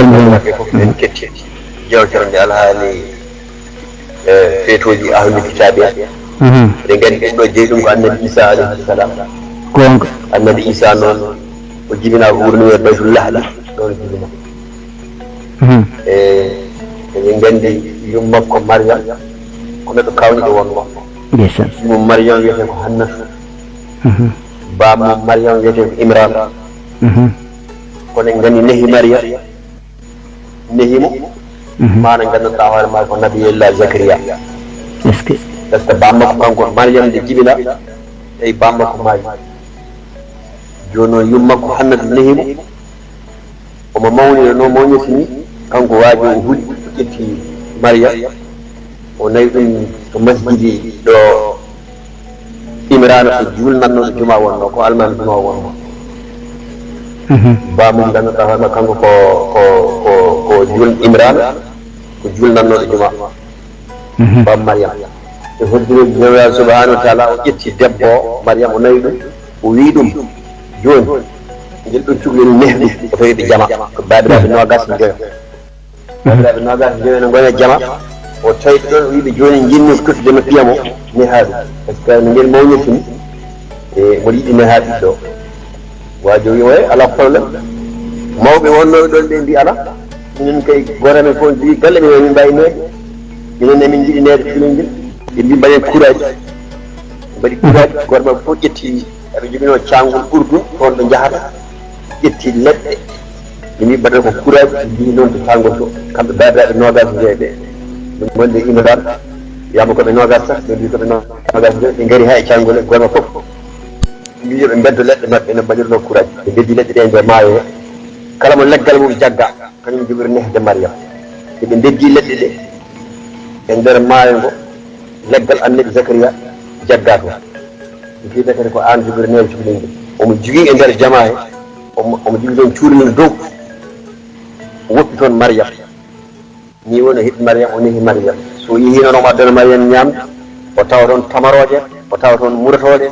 en ketti jewtere nde alhaali feetoji ahlul kitabe eɗen gandi ɗum ɗo jeeyi ɗum ko annabi Isa alayhi salam gonga annabi Isa noon o jibina ko wurni e baytullah ɗa ɗon jibina eɗen gandi yum makko Maryam ko neɗɗo kawniɗo wonno yumum Maryam wiyete ko Hannatu bamum Maryam wiyete ko Imran kono en gandi nehi Maryam nehimo mana ganduɗa hoore ma ko nabiyullah Zakariya par ce que bammakko kanko Maryam nde jibina tawi bammakko maayi joni noon yummakko Hannatu nehimo omo mawni no mawñirtini kanko waaji o huuɗi ƴetti Maryam o nayi ɗum to masjidi ɗo Imrana to julnannoɗo juma wonno ko almami juma wonno bamum ganduɗa hoorema kanko ko jul Imrana ko julnannoɗo juma bam Maryam e hoddiri jomiraɗo subhanahu wa taala o ƴetti debbo o Maryam o nayi ɗum o wi ɗum joni ngel ɗon cukalel nehɗum o tawiɓe jama ko babiraɓe nogas joyo babiraɓe nogas joyo ne gona jama o tawiɓe ɗon o wiɓe joni jinni ko tottudema piyamo nehaɗum par ce que no ngel mawñirtini e mboɗo yiɗi neha ɓiɗɗo wajo wi oye ala probléme mawɓe wonnoɓe ɗon ɓe mbi ala minen kay gotamen fof mbi galle men min mbawi neede minen emin jiiɗi neede filin ngel ɓe mbi mbaɗen couraji mbaɗi couraji goto mabɓe fof ƴetti aɓe jogino cangol ɓurdu toon ɗo jahata ƴetti leɗɗe ɓe mbi mbaɗen ko couraji mbi noon to cangol to kamɓe babiraɓe nogas jeeɓe ɗum wonde Imran wiyama koɓe nogas tati ɓe mbi koɓe nogas joyi ɓe gaari ha e cangol e goto fof mbi yoɓe beddo leɗɗe maɓɓe no mbaɗirno couraji ɓe beddi leɗɗe ɗe nder maayo he kala mo leggal mum jagga kañum jogori nehde Maryam eɓe beddi leɗɗe ɗe e nder maayo ngo leggal annabi Zakariya jagga to ɓe mbi kadi ko an jogori nehde cukalel ngel omo jogui e nder jama he omo jogui toon cuurlel dow o woppi toon Maryam ni woni heɓi Maryam o nehi Maryam so yeehi noon omo addana Maryam ñamde o tawa toon tamaroje o tawa toon muratoɗe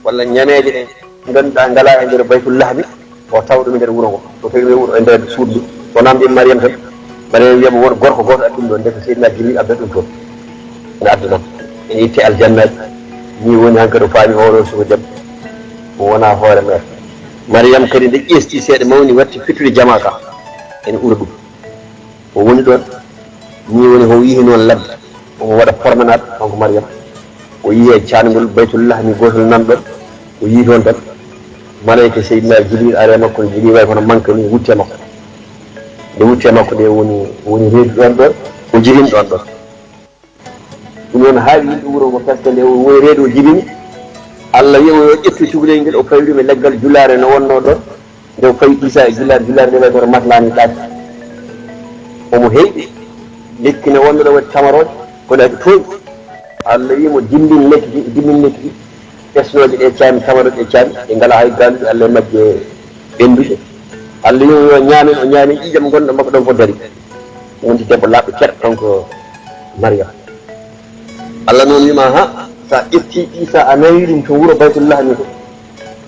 walla ñameje ɗe ganduɗa ngala e nder baytullahmi o tawa ɗum e nder wuuro ngo so tawi wuro e nder suudu wona mbiya Maryam tan Maryam wiyama won gorko goto addum ɗon ndeka Seydina Jibril adda ɗum toon ene adda noon ene itte aljannaji ni woni hankkadi o faami oɗo soko debbo o wona hoore mere Maryam kadi nde ƴeesti seeɗa mawni watti fittude jama ka ene ɓuura ɗum o woni ɗon ni woni o yihi noon ladde omo waɗa promenade kanko Maryam o yii e cangol baytullah mi gotol nanɗon o yii toon tan malayika Seydina Jibril are makko ne jogui way kono manque ni wutte makko nde wutte makko nde woni reedu ɗon ɗon o jibini ɗon ɗon ɗum noon haawi yimɓe wuuro ngo par ce que nde woni reedu o jibini Allah wiyamo yo ƴettu cukalel ngel o fawi ɗum e leggal julare no wonno ɗon nde o fawi Isa e julare nde way kono matlani ɗaati omo heyɓi lekki ne wonno ɗo waɗi tamaroje kono adi toon Allah wimo dimbin lekki ɗi ɓesnoje ɗe caami tamaroje ɗe caami ɗe ngala hay ganduɗe Allah e majje ɓenduɗe Allah wimo yo ñaamen o ñaami ƴiƴam gonɗo makko ɗon fof dari wonti debbo laɓɗo ceɗɗo kanko Maryam Allah noon wima ha sa ƴetti Isa a nawi ɗum to wuuro baytullah ni to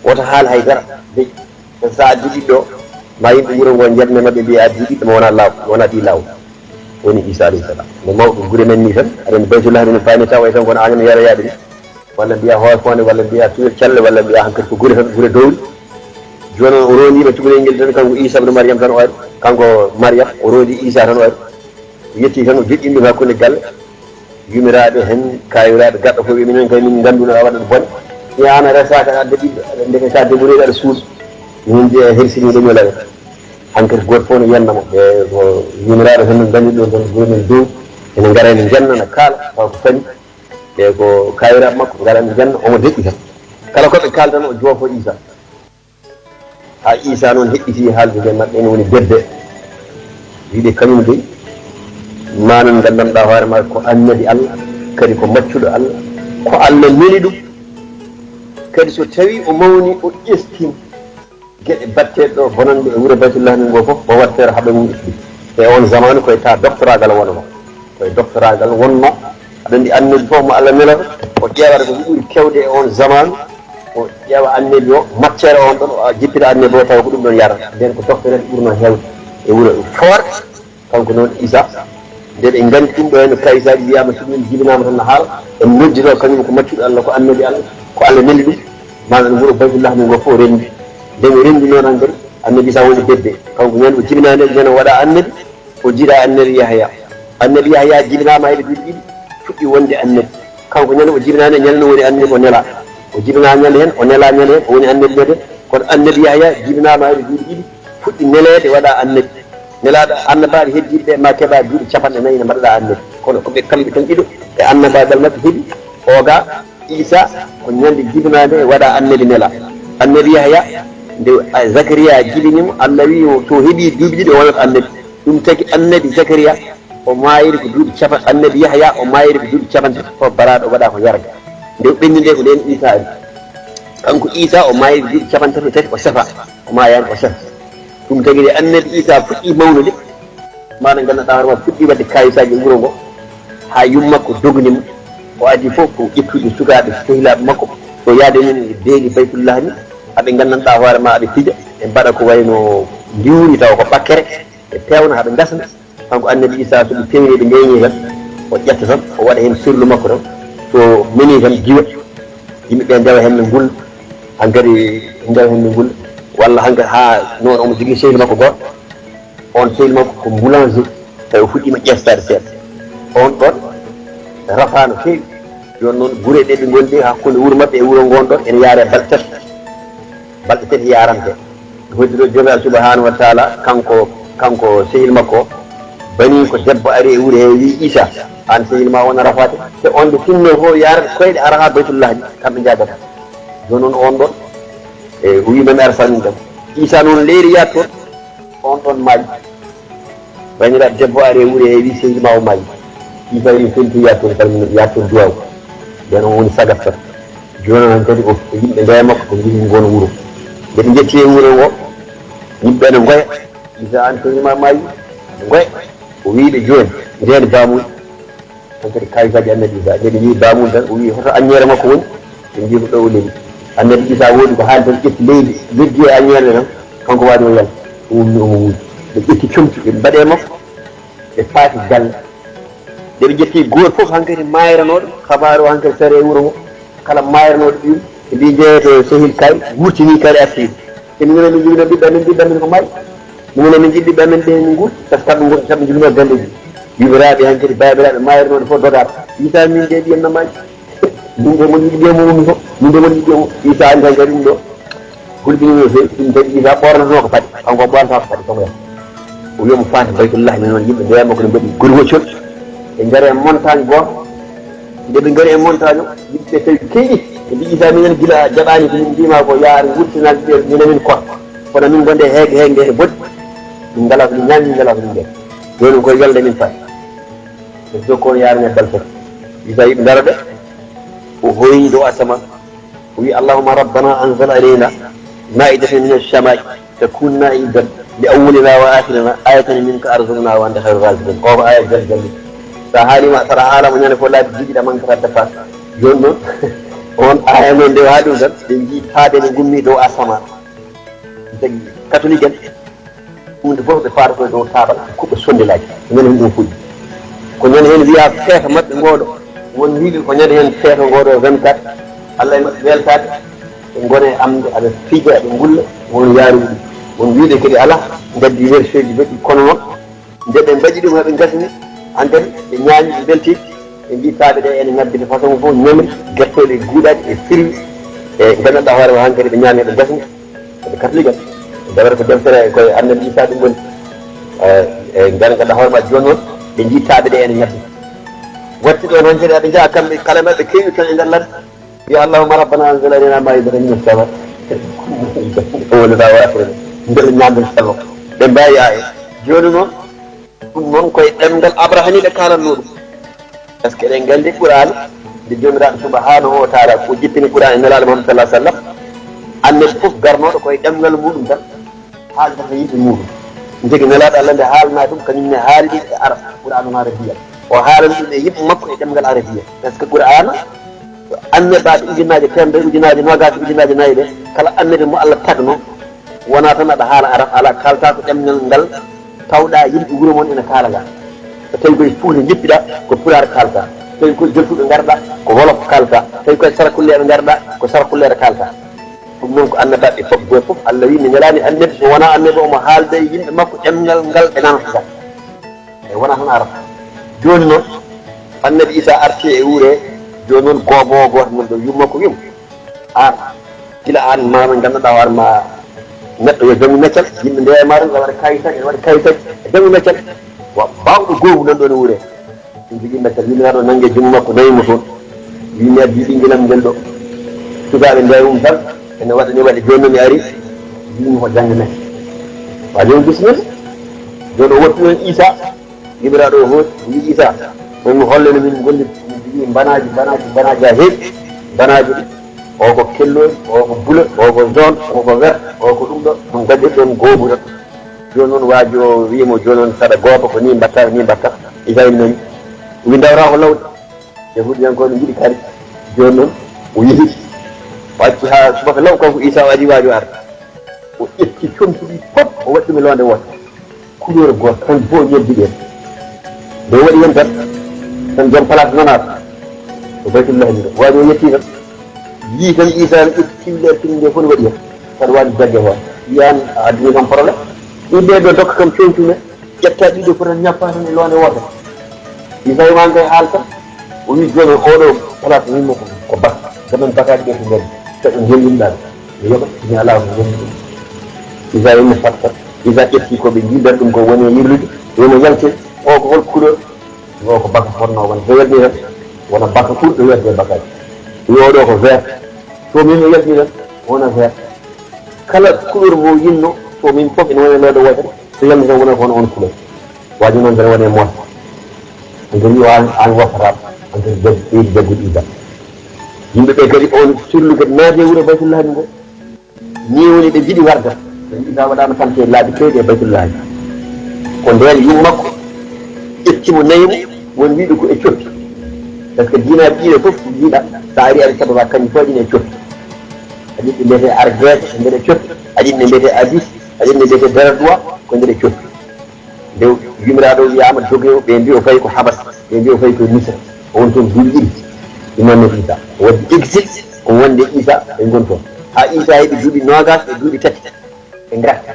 woto haal haydara deƴi sa addi ɓiɗɗo ma yimɓe wuuro ngo jerne mabɓe mbiya addi ɓiɗɗo mo wona law wona ɗi lawol woni Isa alayhi salam no mawɗo gure men ni tan aɗen baytullah ni no faami taw way tan kono an yara yaade ni walla mbiya hoore fonde walla mbiya tuyel celle walla mbiya hankkadi ko gure tan gure dowri joni o rondiɓe cukalel ngel tan kanko Isa ibn Maryam tan o ari kanko Maryam o rondi Isa tan o ari o yetti tan o joƴƴini ɗum hakkude galle yumiraɓe hen kayiraɓe gaɗɗo fof wi minen kay min ganduno a waɗat bone yana resaka adde ɓiɗɗo aɗa ndeke ka débrouillé aɗa suuɗ min mbiya hersini leñolaɓe hankkadi goto fof no yiyannamo ɓe ko yumiraɓe tan no dañi ɗo tan gomen dow ene gara ene jenna ne kaala taw ko fani e ko kayiraɓe makko gara ene jenna omo deƴƴi tan kala koɓe kaal tan o joofo Isa ha Isa noon heɓɓiti haalde nde maɓɓe ene woni bedde wiide kañum dey manan gandanɗa hoore ma ko annabi Allah kadi ko maccuɗo Allah ko Allah neli ɗum kadi so tawi o mawni o ƴestima gueɗe batteɗe ɗo bonanɗe e wuuro baytullah min ngo fof o wattere haaɓe mum ɗuɗɗi e on zamanu koye ta doctoragal wonno koye doctoragal wonno aɗa andi annabi fof mo Allah nelata o ƴeewata ko ɓuuri kewde e on zamanu o ƴeewa annabi o maccere on ɗon o jippita annabi o tawa ko ɗum ɗon yarata nden ko docteur en ɓurno hewde e wuro for kanko noon Isa nde ɓe nganndi ɗum ɗo henne kayisaji wiyama so ɗum jibinama tan no haala en noddito kañum ko maccuɗo Allah ko annabi Allah ko Allah nelli ɗum maɗa wuro Baytullah min ngo fof rendi nde o rendi noon hankkadi annabi Isa woni debbe kanko ñande o jibinani ñande waɗa annabi o jiiɗa annabi Yahya jibinama hayɓe duuɗi ɗiɗi fuɗɗi wonde annabi kanko ñande o jibinani ñande no woni annabi o nela o jibina ñande hen o nela ñande hen o woni annabi ñande kono annabi Yahya jibinama hayɓe duuɗi ɗiɗi fuɗɗi nelede waɗa annabi nelaɗo annabaɗo heddiɓe ɓe ma keeɓa duuɓi 40 ne mbaɗaɗa annabi kono koɓe kamɓe tan ɗiɗo e annabagal mabɓe heeɓi oga Isa ko ñande jibinade waɗa annabi nela annabi Yahya nde Zakariya jibinimo Allah wi to heeɓi duuɓi ɗiɗi o wonata annabi ɗum tagi annabi Zakariya o mayiri ko duuɓi capan annabi Yahya o mayiri ko duuɓi capantati fof baraɗo waɗa ko yarga nde ɓenni nde ko nden Isa ari kanko Isa o mayiri ko duuɓi capantati tati o sefa o mayani o sefa ɗum tagi de annabi Isa fuɗɗi mawnude maɗa ganduɗa hoorema fuɗɗi wadde kayisaji e wuuro ngo ha yummakko dognimo o adi fof ko ƴettude sukaɓe sehilaɓe makko so yaade men e beeli Baytullah ni aɓe gandanɗa hoorema aɓe fija e mbaɗa ko wayno ndiwri taw ko ɓakkere e pewna haɓe gasna kanko annabi Isa soɓe pewni ɓe leñi tan o ƴetta tan o waɗa hen sirlu makko tan so meni tan jiwa yimɓeɓe ndewa hen ne gulla hankkadi ndewa hen ne gulla walla hankkadi ha noon omo jogui sehil makko goto on sehil makko ko boulanger tawi o fuɗɗima ƴestade seeɗa on ɗon rafano feewi joni noon guure ɗe ɓe gondi hakkude wuuro mabɓe e wuuro ngon ɗon ene yaare balɗe tati yarante hoddiro jogal subhanahu wa taala kanko sehil makko bani ko debbo ari e wuuro he wi Isa an sehil ma wona rafade te on de tinno fof yarata koyɗe ara ha Baytullah ji kamɓe jagata joni noon on ɗon e o wimami ara salmin kam Isa noon leydi yaat toon on ɗon maaji bañiraɗo debbo ari e wuuro he wi sehil ma o maaji Isa wi felti yaat toon salmin yaat toon duwaw nden on woni sagat tan joni noon kadi o yimɓe ndeya makko ko jogui gono wuuro mbeɗe jetti e wuuro ngo yimɓe ne goya Isa an sehil ma maaji goya o wiiɓe joni ndeen bamuji tan kadi kayisaji annabi Isa nde ɓe wi bamuji tan o wi hoto añere makko woni ɓe mbimo ɗo o leeli annabi Isa woodi ko haali tan ƴetti leydi leggi e añere tan kanko waɗi o yalta o wummi omo wuuji ɓe ƴetti comci ɓe mbaɗe makko ɓe paati galle nde ɓe ƴetti goto foof hankkadi mayranoɗo habaru o hankkadi sare e wuuro ngo kala mayranoɗo ɓiwɗo e mbi jeeyato sehil kari wurtini kari artiɗo te minen min jogino ɓiɓɓe amen ko mayri minen min jiɗi ɓiɓɓe amen ɓe min guur par ce que kamɓe jogino galleji yumiraɓe hankkadi babiraɓe mayranoɗe fof dogata Isa min de ɓiyen namaji ɗum de mon yiɗi ɓiyemo woni fof min de mon yiɗi ɓiyemo Isa andi tan kadi ɗum ɗo hulɓinino no fewi ɗum tagi Isa ɓornoto ko paɗi kanko ɓornata ko paɗi kanko yata o wiyamo fata Baytullah ni noon yimɓe ndeyama ko ne mbaɗi gorgocol ɓe gaari e montagne goto nde ɓe gaari e montagne o yimɓe tawi keyɗi ɓe mbi Isa minen guila jaɓani ko min mbima ko yaar wurtinade ɓe minamin kot kono min gonde heege nde e boɗɗi min ngala ko min ñaami min ngala ko min jari joni koye welde min fayi ɓe jokkoon yarane balfete Isa yiɓe dara ɓe o hoyi dow asaman o wi allahumma rabbana anzal alayna maidatan min alsamai takun maidan li awwalina wa akhirina ayatan minka arzuqna wa anta khairu raziqin ko aya jaljalli sa haalima saɗa haalamo ñande fof laabi jiɗiɗa mankata defat joni noon on aya noon nde haali ɗum tan ɓe jii haade ne gummi dow asaman tagi catholique en hunde fof ɓe faata koye dow tabal kuɓɓe sondelaji ñande hen ɗum fuɗɗi ko ñande hen wiya feeta mabɓe ngoɗo won wiiɓe ko ñande hen feeta ngoɗo 24 Allah e mabɓe weltade ɓe gone amde aɓe fija aɓe gulla won yaaruɗi ɗum won wiide kadi ala gaddi verset ji mbaɗi kono noon nde ɓe mbaɗi ɗum haɓe gasni hankkadi ɓe ñaami ɓe belti ɓe mbi taaɓe ɗe ene ngabbide façon fof ñamri guertoɗe guuɗaɗi e firwi e gandanɗa hoorema hankkadi ɓe ñaami ɓe gasni ɓe catholique en dawata ko deftere koye annabi Isa ɗum woni e gandanɗa hoorema joni noon ɓe jittaɓe ɗe ene ñabbi watti ɗo noon kadi aɓe jaa kamɓe kala maɓe kewi tan e nder ladde yo allahumma rabbana anzil alayna maidatan min as-sama owonata wasre ndel ñamde sallo ɓe mbawi aye joni noon ɗum noon koye ɗemgal abrahani ɓe kalanno ɗum par ce que eɗen gandi qur'an nde jomiraɗo subhanahu wa taala ko jippini qur'an e nelaɗo Muhammad sallallahu alaihi wasallam annabi fof garnoɗo koye ɗemgal muɗum tan haaldata yimɓe muɗum jogui nelaɗo Allah nde haalna ɗum kañumne haali ɗi e arab qur'an arabiyya o haalani ɗum e yimɓe makko e ɗemgal arabiyya par ce que qur'an annabaɓe ujunnaje temedere ujunnaje nogas ujunnaje nayyi ɓe kala annabi mo Allah tagno wona tan aɗa haala arab ala kalta ko ɗemgal ngal tawɗa yimɓe wuro mon ina kaalaga so tawi koye Fuuta jippiɗa ko Pulaar kalta tawi koye Jolfuɓe garɗa ko Wolof kalta tawi koye Sarakuleɓe garɗa ko Sarakuleɗe kalta ɗum noon ko annabaɓe fof goto fof Allah wi mi ñalani annabi so wona annabi omo haalda e yimɓe makko ɗemngal ngal ɓe nanata e wona tan arata joni noon annabi Isa arti e wuure joni noon goobowo goto nan ɗo yumma ko wimo an gila an mama ganduɗa hoore ma neɗɗo yo jangu meccal yimɓe ndeya ma tan waɗa kayitaji ene waɗa kayitaji e jangu meccal bawɗo goomu nan ɗon e wuure ɗum jogui meccal yimɓe naɗo nanggue jungo makko nayimo toon yimɓe addi ɓinguelam ngel ɗo sukaɓe ndewum tan ene waɗani waɗe joni noon mi ari yimmi ko janggue men wa joni bisimilla joni o wattu noon Isa yimiraɗo o hooti wi Isa on mi holleno min golli min jogui banaji ha heewi banaji ɗi o ko kelloy o ko bula o ko jaune o ko vert o ko ɗum ɗo ɗum gaddir ɗon goobu tan joni noon waaji o wiimo joni noon saɗa gooba ko ni mbatta Isa en nani wi dawra ko lawɗe e fuɗɗiyankoɓe jiiɗi kari joni noon o yeehi wacci ha subaka law kanko Isa o adi waajo arta o ƴetti contuɗi fof o waɗɗumi londe woto couleur goto tan fo ñebbi ɗen nde waɗi hen tan joom place nanata o baytullahi ni ɗo waajo o yetti tan yii tan Isa ne ƴetti timleer timde fof ne waɗi hen tan waɗi jagge hoore yiyan a addini kam probléme ɗiɗe ɗo dokka kam contume ƴetta ɗiɗo fof tan ñappa tan e londe woto Isa e man kay haal tan o wi joni oɗo place mimmo ko bak gamen bakaji ɓe ko gadi saɗo jellumɗaɓe mi yoɓa mi ala ko jelli ɗum Isa yimmi fattat Isa ƴetti koɓe jiidat ɗum ko woni e yirlude wono yaltin o ko hol couleur o ko baka fonno wona so welni tan wona baka ɓurɗo werde bakaji yoɗo ko vert so min mi yalti tan wona vert kala couleur mo yinno so min fof ene woni lewɗo wotere so yalni tan wona kono on couleur waji noon tan woni e moota nder wi an wofataɓe antan ɓeydi jaggude Isa yimɓeɓe kadi on surlu kadi naati e wuuro Baytullahi ngo ni woni ɓe jiiɗi warda Isa waɗano famte laabi kewɗi e Baytullahi ko nden yummakko ƴettimo nayimo won wiɗo ko e coppi par ce que diinaɓe ɗiɗo fof jiiɗa sa ari aɗa sababa kañum fof ɗine coppi aɗi ɗe mbiyete argrete e nder e coppi aɗi ɗe mbiyete abis aɗi ɗe mbiyete daradois ko nder e coppi nde yimiraɗo wiyama joguewo ɓe mbi o fayi ko habas ɓe mbi o fayi ko misra o won toon duuɓi ɗiɗi imanno Isa o waddi exil ko wonde Isa e gon toon ha Isa heeɓi duuɓi nogas e duuɓi tati ɓe garta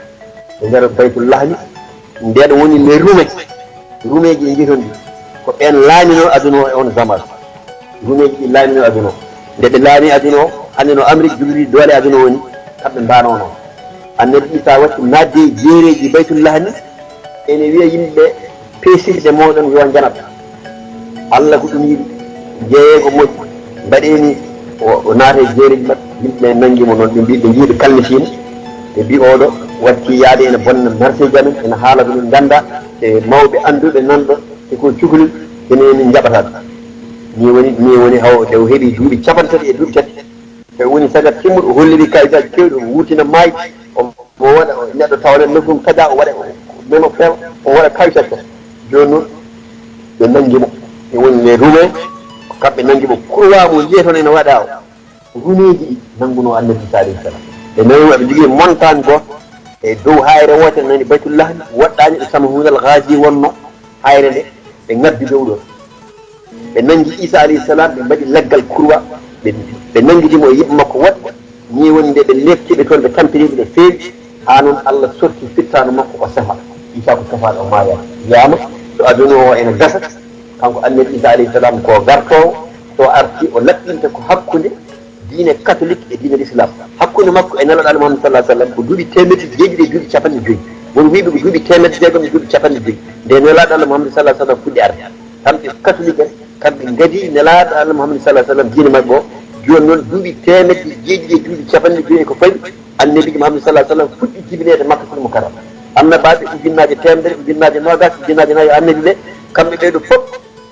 ɓe nder Baytullahi ndeɗo woni les rumeji ɗi jiiton ɗi ko ɓen laamino aduna o e on zaman rumeji ɗi laamino aduna o nde ɓe laami aduna o hande no Amérique jogori doole aduna o ni kamɓe mbanono annabi Isa watti nadde e jeereji Baytullahi ni ene wiya yimɓeɓe peesirɗe moɗon yo janat Allah ko ɗum yiɗi jeeye ko moƴƴi mbaɗeni o naata e jeereji maɓɓe yimɓe nanguimo noon ɓe mbi ɓe jiiɗo kalmisimo ɓe mbi oɗo watti yaade ene bonna marché amen ene haala ko min ganda e mawɓe anduɓe nanɗo e ko cukalel ene jaɓata ni woni haw nde o heeɓi duuɓi capantati e duuɓi tati e woni sagat timmuɗo o holliri kayitaji kewɗi o wurtina maayi o waɗa neɗɗo tawne nofum kaja o waɗa memo feewa o waɗa kayitat ko joni noon ɓe nanguimo e woni les roumain kamɓe nanguimo kurwa mo jiye toon ene waɗa o rumeji ɗi nanguno annabi Isa alayhi salam ɓe nawi aɓe jogui montagne goto e dow hayre wotere nani Baytullahi woɗɗani ɗo Samhunal Ghazi wonno hayre nde ɓe ngabbi dow ɗon ɓe nangi Isa alayhi salam ɓe mbaɗi leggal kurwa ɓe nanguidimo e yiɓe makko woɗɗe ni woni nde ɓe leftiɓe toon ɓe tampiniɓe ɓe feewi ha noon Allah sorti fittano makko o sefa Isa ko sefaɗo o maaya wiyama so aduna o ene gasa kanko annabi Isa alayhi salam ko gartowo so arti o laɓɓinta ko hakkude diine catholique e diine l'islam hakkude makko e nelaɗo Allah Muhammad sallallahu alaihi wasallam ko duuɓi temedde jeeɗiɗi e duuɓi capanɗe joyyi won wiiɓe ko duuɓi temedde jeegom e duuɓi capanɗe joyyi nde nelaɗo Allah Muhammad sallallahu alaihi wasallam fuɗɗi arde kamɓe catholique en kamɓe gadi nelaɗo Allah Muhammad sallallahu alaihi wasallam diine mabɓe o joni noon duuɓi temedde jeeɗiɗi e duuɓi capanɗe joyyi ko fawi annabi Muhammad sallallahu alaihi wasallam fuɗɗi jibinede Makkatul Mukarrama annabaɓe ujunnaje temedere ujunnaje nogas ujunnaje nayyo annabi ɓe kamɓe ɓeɗo fof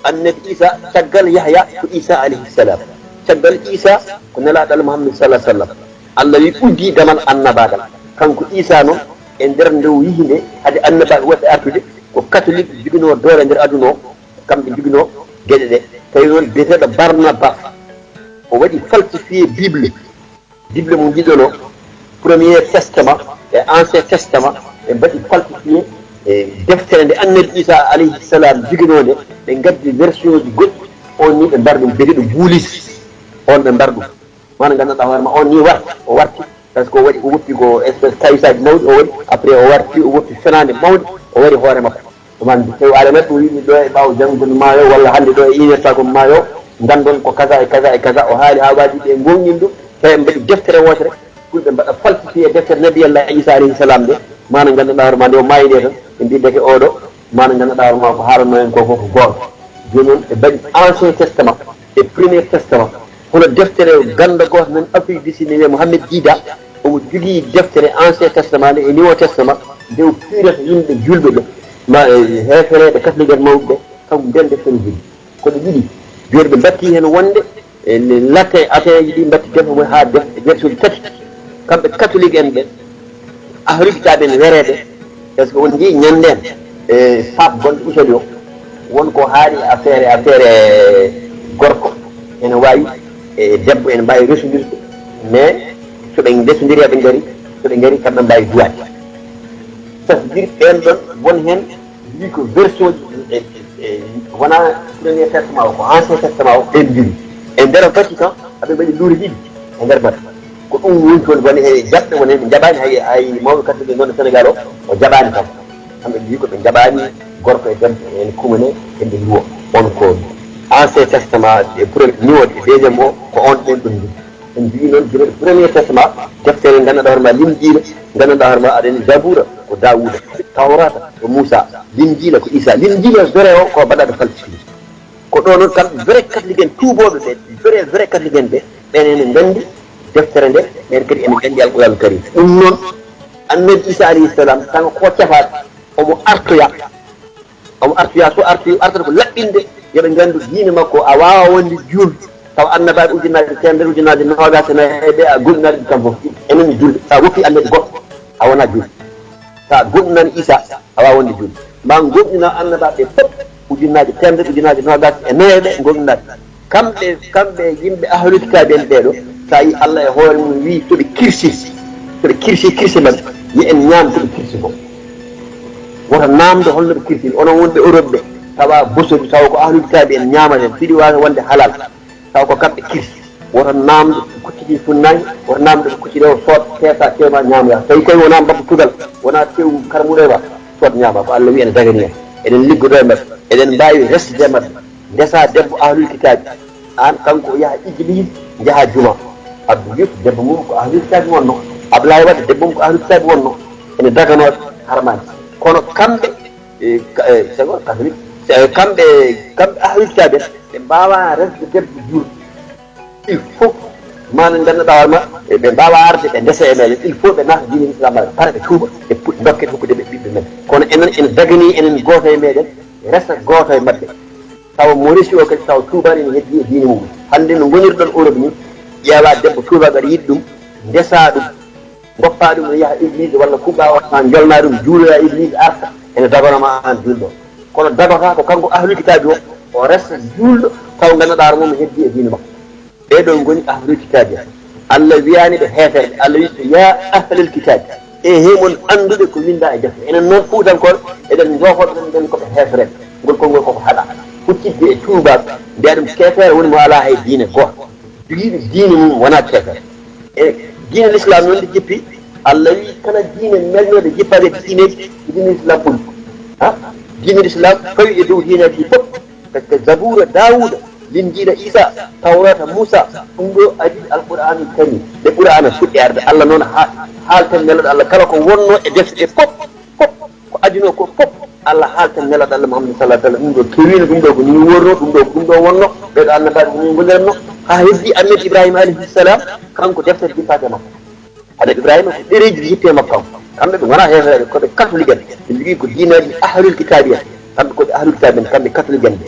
annabi Isa caggal Yahya ko Isa alayhi salam caggal Isa ko nelaɗo Allah Muhammad sallallahu alaihi wasallam Allah wi ɓuddi damal annabagal kanko Isa noon e nder ndew yihinde haade annabagal woɗɓe artude ko catholique jogino doole nder aduna o kamɓe jogino gueɗe ɗe tawi noon biyeteɗo Barnaba o waɗi falsifié bible mo jiɗono premier testament e ancien testament ɓe mbaɗi falsifié deftere nde annabi Isa alayhi salam jiginode ɓe gaddi version ji goɗɗi on ni ɓe mbar ɗum beɗi ɗum buulis on ɓe mbar ɗum mana ganduɗa hoorema on ni warti o warti par ce que o waɗi o woppi ko espèce kayisaji mawɗi o waɗi après o warti o woppi fenade mawde o waɗi hoore makko ɗuman tawi aɗa neɗɗo wiɗi ɗo e ɓaawo janggude maayo walla hannde ɗo e inirtagol maayo gandon ko kaza e kaza e kaza o haali haabaji ɓe gonñin ɗum tawi mbaɗi deftere wotere fulɓe mbaɗa falsifié deftere nabiyallah Isa alayhi salam de mana ganduɗa hoorema nde o mayide tan ɓe mbideke oɗo mana ganduɗa hoorema ko haalanno en ko fof goto joni noon ɓe mbaɗi ancien testament e premier testament hono deftere ganda goto nan Afrique du Sud wiye Mouhamed Dida omo jogui deftere ancien testament nde e nouveau testament nde o fiirata yimɓe julɓe ɓe ma hefereɓe catholique mawɓe ɓe kanko nden deftere jogui kono yiiɗi joni ɓe batti hen wonde latte ateji ɗi batti defa mo ha version ji tati kamɓe catholique en ɓe ahribitaɓe en wereɓe par ce que on jii ñanden e pape gonɗo Italie o wonko haali affaire gorko ene wawi e debbo ene mbawi resudirde mais soɓe desodiri aɓe gaari kamɓe mbawi duwade ça veut dire ɓen ɗon won hen wi ko version ji wona premier testament o ko ancien testament o ɓen jiri e nder Vatican aɓe mbaɗi luure ɗiɗi e nder batta ko ɗum woni toon woni e jaɓɓe woni ɓe jaɓani hay mawɓe catholique gonɗo Sénégal o jaɓani kam kamɓe mbi ko ɓe jaɓani gorko e debbo en kumane eɓe luwo on ko ancien testament e niveau e deuxiéme o ko on ɗen ɗum jii en mbi noon joni premier testament deftere ganduɗa hoorema Linjila ganduɗa hoorema aɗani Zabura ko Dawuda Tawrata ko Moussa Linjila ko Isa Linjila vrai o ko baɗaɗo falsifié ko ɗo noon kamɓe vrai catholique en tuuboɓe ɓe vrai catholique en ɓe ɓen ene gandi deftere nde ɓen kadi ene gandi alqouranul karim ɗum noon annabi Isa alayhi salam tan ko cafaɗo omo artoya so artata ko laɓɓinde yoɓe gandu diine makko a wawa wonde julɗo taw annabaɓe ujunnaje temedere ujunnaje nogas e nayyi a goɗɗinaɗe ɗum kam fof enen julɓe sa woppi annabi goɗɗo a wona julɗo sa goɗɗinani Isa a wawa wonde julɗo ma goɗɗina annabaɓe fof ujunnaje temedere ujunnaje nogas e nayyi goɗɗinaɗe kamɓe yimɓe ahlul kitabe en ɓeɗo sa yi Allah e hoore mum wi soɓe kirsi mabɓe yi en ñaam soɓe kirsi fof woto namde holno ɓe kirsi onon wonɓe Europe ɓe tawa bosori tawa ko ahlul kitabe en ñamaten fiɗi wawi wonde halal tawa ko kamɓe kirsi woto namde kuccidi funnaji woto namde ɓe kuccide o sood peesa tewma ñamoya tawi koye wona mbabba tugal wona tew karmuɗo e ma sood ñama ko Allah wi ene dagani en eɗen liggodo e mabɓe eɗen mbawi resde mabɓe ndesa debbo ahlul kitabe an kanko yaha église jaaha juma Abdou Diouf debbo mum ko ahlul kitabe wonno Ablaye Wade debbo mum ko ahlul kitabe wonno ene daganoɓe harmani kono kamɓe sago catholique kamɓe ahlul kitabe ɓe mbawa resde debbo juulɗo il faut mana ganduɗa hoorema ɓe mbawa arde ɓe ndesa e meɗen il faut ɓe naata diine l'islam aɗa para ɓe tuuba e puɗɗi dokke hokkude ɓe ɓiɓɓe men kono enen ene dagani enen goto e meɗen resta goto e mabɓe tawa Maurice o kadi tawa tuubani ene heddi e diine mum hande no gonirɗon Europe ni ƴeewa debbo tuubaɓe aɗa yiɗi ɗum ndesa ɗum goppa ɗum no yaha église walla kuɓɓa o ma jolna ɗum juuloya église arta ene dagonoma an julɗo kono dagota ko kanko ahlul kitabe o resta julɗo taw ganduɗa hoore mum heddi e diine makko ɓeɗon goni ahlul kitabe Allah wiyani ɓe heferɓe Allah wi so ya ahlul kitabe e hemon andude ko winda e defte enen noon fuutankoɓe eɗen jofoɗo ɗen nden koɓe hefreɓe ngol konngol koko haɗa huccidde e tuubaɓe mbiya ɗum kefere woni mo ala hay diine goto joguiɓe diine mum wona kefere e diine l'islam noon nde jippi Allah wi kala diine melnode jippade diineji diine l'islam ɓuri diine l'islam fawi e dow diineji ɗi fof par ce que Zabura Dawuda Linjila Isa Tawrata Moussa ɗum ɗo adi alqouranul karim ɗe qur'ana fuɗɗi arde Allah noon haalten neloɗo Allah kala ko wonno e defte ɗe fof ko adino ko fof Allah haalten neloɗo Allah Muhammad sallallahu alaihi wasallam ɗum ɗo towino ɗum ɗo ko ni wonno ɗum ɗo wonno ɓeɗo annabaɓe ko ni gonirno ha heddi annabi Ibrahima alayhi salam kanko deftere jippade makko annabi Ibrahima ko ɗereji yitte makko kamɓe ɓe gona hefeɓe koɓe catholique en ɓe jogui ko diinaji ahlul kitabe en kamɓe koɓe ahlul kitabe en kamɓe catholique en ɓe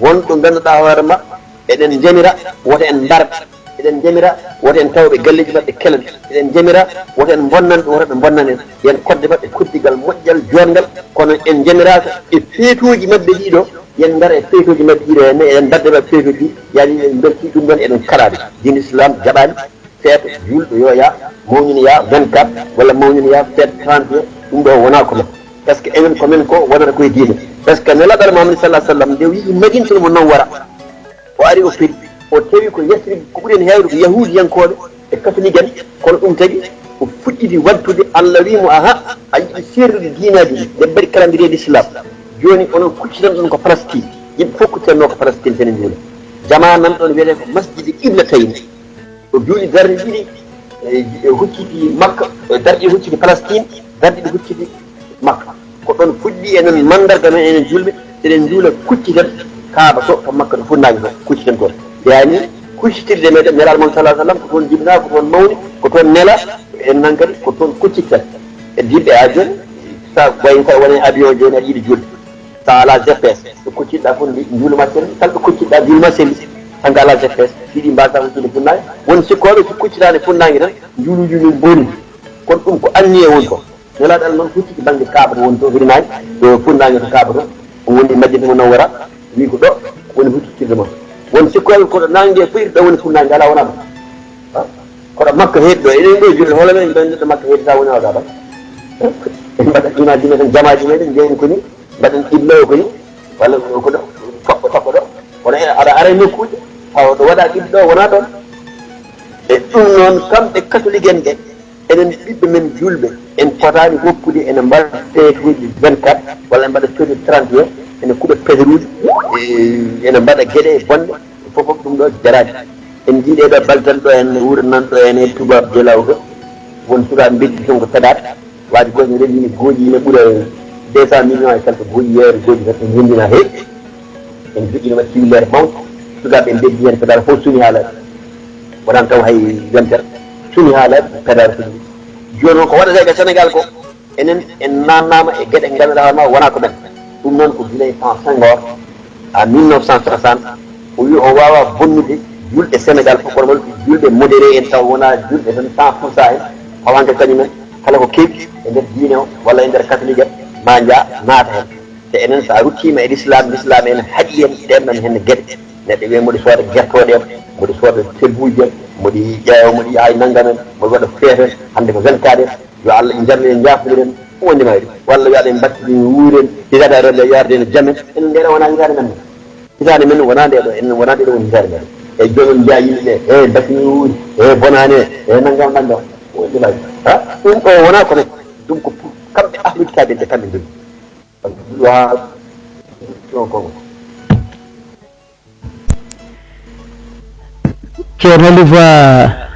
wonɗo ganduɗa hoorema eɗen jamira woto en mbarɓe eɗen jamira woto en tawɓe galleji mabɓe kelan eɗen jamira woto en bonnan ɓe woto ɓe bonnan en yen kodde mabɓe koddigal moƴƴal jongal kono en jamiraka e feetuji mabɓe ɗiɗo yen gara e feetuji mabɓe ɗiɗo henne eɗen badde mabɓe feetuji ɗi yaani en belti ɗum ɗon eɗen kalaɓe diine islam jaɓani feeto julɗo yo ya mawñina ya 24 walla mawñina ya feet 31 ɗum ɗo wona ko makko parce que enen komin ko wonata koye diine par ce que nelaɗal mamadou sallah sallam nde wi madinatul munawwara o ari o firi o tawi ko yesri ko ɓuuri en heewde ko yahudiyankoɓe e catholique en kono ɗum tagi o fuɗɗidi waddude Allah wimo aha a yiɗi serrude diinaji ɗi ɓe mbaɗi calendrier d' islam joni onon kuccitan ɗum ko Palestine yimɓe fof kuccitanno ko Palestine tene juula jama nan ɗon wiyete ko masjidi qibla tayin o juuli darde ɗiɗi hucciti Makka darɗe hucciti Palestine darɗe ɗi hucciti Makka ko ɗon fuɗɗi enen mandarga men enen julɓe eɗen juula kuccitan Kaaba to Makka to funnaki to kuccitan toon yani kuccitirde meɗen nelaɗo moon sallah sallam ko toon jibina ko toon mawni ko toon nela en nan kadi ko toon kuccittan e dilɓe ha joni sa wayi sa woni avion joni aɗa yiiɗi julde sa ala GPS ɗo kucciɗɗa fof juuluma selli kala ɗo kucciɗɗa juuluma selli tanga ala GPS fiɗi mbasa huccude funnaki won sikkoɓe so kuccitani funnaki tan juuluji min boni kono ɗum ko anniye woni ko nelaɗo Allah noon hucciti banggue Kaaba to woni to hirnaki ɗo funnaki to Kaaba to o woni Madina Munawwara wi ko ɗo woni huccitirde mon won sikkoɓe koɗo nangue foyri ɗo woni funnaki ala wonama koɗo Makka heedi ɗo eɗen ɗo julde hoole men ɗon neɗɗo Makka heedi sa woni oga tan en mbaɗat imaji meɗen jamaji meɗen jeeni ko ni mbaɗen qibla o ko ni walla ko ɗo toɓɓo ɗo kono aɗa ara nokkuji tawa ɗo waɗa qibla o wona ɗon e ɗum noon kamɓe catholique en ɓe enen ɓiɓɓe men julɓe en potani hokkude ene mbaɗa feetuji 24 walla en mbaɗa feetuji 31 ene kuuɓa pederuji ene mbaɗa gueɗe bonɗe fof ɗum ɗo jarani en jiiɗe ɗo baltal ɗo en wuuro nan ɗo en e tubabe jolaw ɗo won sukaɓe beddi ton ko peɗat waade goñe reñini gooƴi yimɓe ɓuura 200 millions e quelque gooƴi yeere gooƴi tan en hendina heewi en joƴƴinoma ciwillere mawde sukaɓe beddi hen peɗal fof suuni haalaɓe wonan taw hay yontere suuni haalaɓe peɗal suuni joni noon ko waɗata e Sénégal ko enen en nannama e gueɗe ganduɗa ma wona ko ɗen ɗum noon ko guilay temps Senghor à 1960 o wi o wawa bonnude julɓe Sénégal fof kono won julɓe modéré en taw wona julɓe tan 100% en hawanke kañumen kala ko keɓi e nder diine o walla e nder catholique en ma jaa naata hen te enen sa ruttima e l'islam ene haaɗi en ɗenɗon henne gueɗe neɗɗo wiye mboɗo sooda guertoɗe en mboɗo sooda tebbuji en mboɗi ƴeewa mboɗi yaha nangam en mboɗo waɗa feeten hande ko 24 en yo Allah jarne jafodiren ɗum woni mayri walla wiyaɗa en battini wuuren hitade rende yarde ene jamen enen ndeɗo wona hitade men hitade men wona nde ɗo enen wona ndeɗo woni hitade men e joni mbiya yimɓeɓe e battini wuuri e bonani e nangam nangam woni mayri ha ɗum ɗo wona kono ɗum ko pour kamɓe ahmiditaɓe ɓe kamɓe joni wa ɗon kongo Ceerno Lifa